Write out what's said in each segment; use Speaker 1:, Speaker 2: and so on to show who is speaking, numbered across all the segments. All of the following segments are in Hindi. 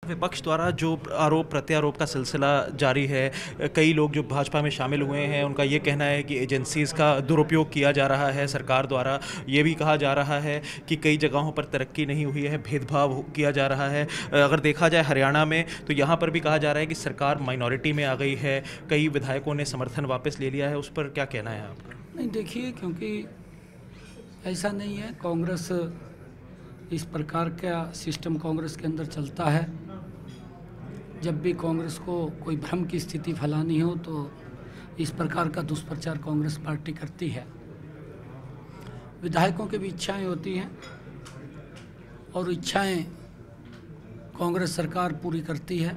Speaker 1: विपक्ष द्वारा जो आरोप प्रत्यारोप का सिलसिला जारी है, कई लोग जो भाजपा में शामिल हुए हैं उनका ये कहना है कि एजेंसीज़ का दुरुपयोग किया जा रहा है सरकार द्वारा। ये भी कहा जा रहा है कि कई जगहों पर तरक्की नहीं हुई है, भेदभाव किया जा रहा है। अगर देखा जाए हरियाणा में तो यहाँ पर भी कहा जा रहा है कि सरकार माइनॉरिटी में आ गई है, कई विधायकों ने समर्थन वापस ले लिया है। उस पर क्या कहना है आपका?
Speaker 2: नहीं, देखिए, क्योंकि ऐसा नहीं है। कांग्रेस, इस प्रकार का सिस्टम कांग्रेस के अंदर चलता है। जब भी कांग्रेस को कोई भ्रम की स्थिति फैलानी हो तो इस प्रकार का दुष्प्रचार कांग्रेस पार्टी करती है। विधायकों की भी इच्छाएं होती हैं और इच्छाएं कांग्रेस सरकार पूरी करती है।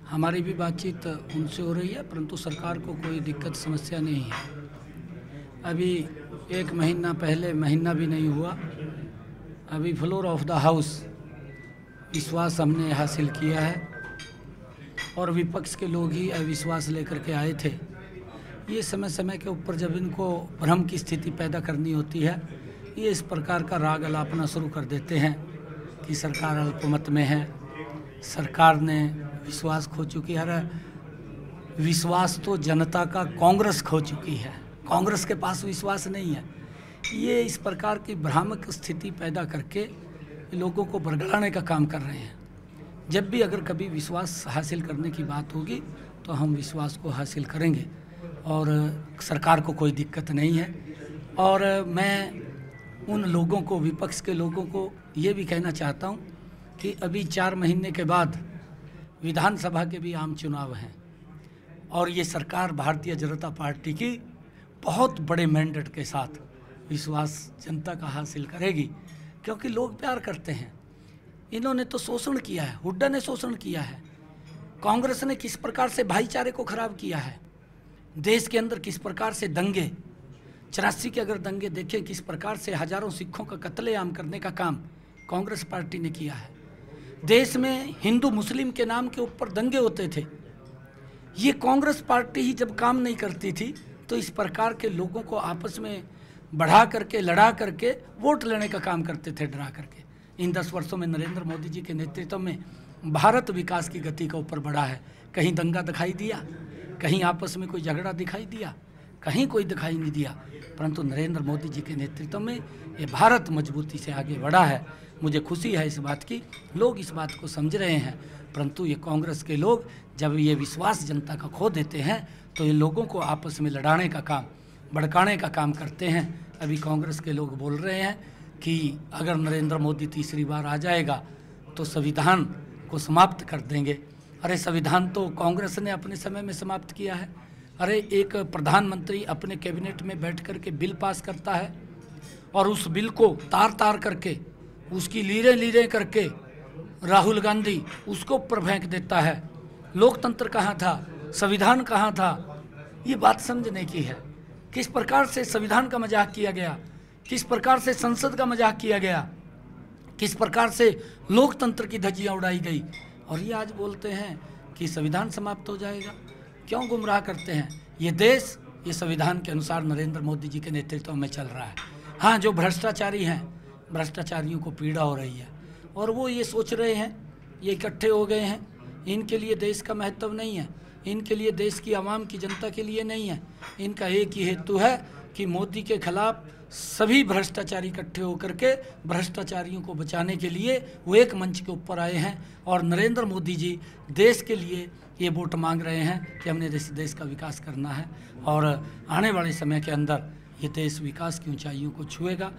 Speaker 2: हमारी भी बातचीत उनसे हो रही है, परंतु सरकार को कोई दिक्कत समस्या नहीं है। अभी 1 महीना पहले, महीना भी नहीं हुआ, अभी फ्लोर ऑफ द हाउस विश्वास हमने हासिल किया है और विपक्ष के लोग ही अविश्वास लेकर के आए थे। ये समय समय के ऊपर जब इनको भ्रम की स्थिति पैदा करनी होती है, ये इस प्रकार का राग अलापना शुरू कर देते हैं कि सरकार अल्पमत में है, सरकार ने विश्वास खो चुकी है। अरे विश्वास तो जनता का कांग्रेस खो चुकी है, कांग्रेस के पास विश्वास नहीं है। ये इस प्रकार की भ्रामक स्थिति पैदा करके लोगों को बरगलाने का काम कर रहे हैं। जब भी अगर कभी विश्वास हासिल करने की बात होगी तो हम विश्वास को हासिल करेंगे और सरकार को कोई दिक्कत नहीं है। और मैं उन लोगों को, विपक्ष के लोगों को ये भी कहना चाहता हूँ कि अभी 4 महीने के बाद विधानसभा के भी आम चुनाव हैं और ये सरकार भारतीय जनता पार्टी की बहुत बड़े मैंडेट के साथ विश्वास जनता का हासिल करेगी, क्योंकि लोग प्यार करते हैं। इन्होंने तो शोषण किया है, हुड्डा ने शोषण किया है। कांग्रेस ने किस प्रकार से भाईचारे को खराब किया है, देश के अंदर किस प्रकार से दंगे, 84 के अगर दंगे देखें, किस प्रकार से हजारों सिखों का कत्लेआम करने का काम कांग्रेस पार्टी ने किया है। देश में हिंदू मुस्लिम के नाम के ऊपर दंगे होते थे। ये कांग्रेस पार्टी ही जब काम नहीं करती थी तो इस प्रकार के लोगों को आपस में बढ़ा करके, लड़ा करके वोट लेने का काम करते थे, डरा करके। इन 10 वर्षों में नरेंद्र मोदी जी के नेतृत्व में भारत विकास की गति का ऊपर बढ़ा है। कहीं दंगा दिखाई दिया, कहीं आपस में कोई झगड़ा दिखाई दिया, कहीं कोई दिखाई नहीं दिया, परंतु नरेंद्र मोदी जी के नेतृत्व में ये भारत मजबूती से आगे बढ़ा है। मुझे खुशी है इस बात की, लोग इस बात को समझ रहे हैं। परंतु ये कांग्रेस के लोग जब ये विश्वास जनता का खो देते हैं तो ये लोगों को आपस में लड़ाने का काम, भड़काने का काम करते हैं। अभी कांग्रेस के लोग बोल रहे हैं कि अगर नरेंद्र मोदी तीसरी बार आ जाएगा तो संविधान को समाप्त कर देंगे। अरे संविधान तो कांग्रेस ने अपने समय में समाप्त किया है। अरे एक प्रधानमंत्री अपने कैबिनेट में बैठ कर के बिल पास करता है और उस बिल को तार तार करके, उसकी लीरें करके राहुल गांधी उसको ऊपर फेंक देता है। लोकतंत्र कहाँ था, संविधान कहाँ था? ये बात समझने की है। किस प्रकार से संविधान का मजाक किया गया, किस प्रकार से संसद का मजाक किया गया, किस प्रकार से लोकतंत्र की धज्जियां उड़ाई गई। और ये आज बोलते हैं कि संविधान समाप्त हो जाएगा। क्यों गुमराह करते हैं? ये देश ये संविधान के अनुसार नरेंद्र मोदी जी के नेतृत्व में चल रहा है। हाँ, जो भ्रष्टाचारी हैं, भ्रष्टाचारियों को पीड़ा हो रही है और वो ये सोच रहे हैं, ये इकट्ठे हो गए हैं, इनके लिए देश का महत्व नहीं है, इनके लिए देश की आवाम की जनता के लिए नहीं है। इनका एक ही हेतु है कि मोदी के खिलाफ सभी भ्रष्टाचारी इकट्ठे होकर के भ्रष्टाचारियों को बचाने के लिए वो एक मंच के ऊपर आए हैं और नरेंद्र मोदी जी देश के लिए ये वोट मांग रहे हैं कि हमने देश का विकास करना है और आने वाले समय के अंदर ये देश विकास की ऊंचाइयों को छुएगा।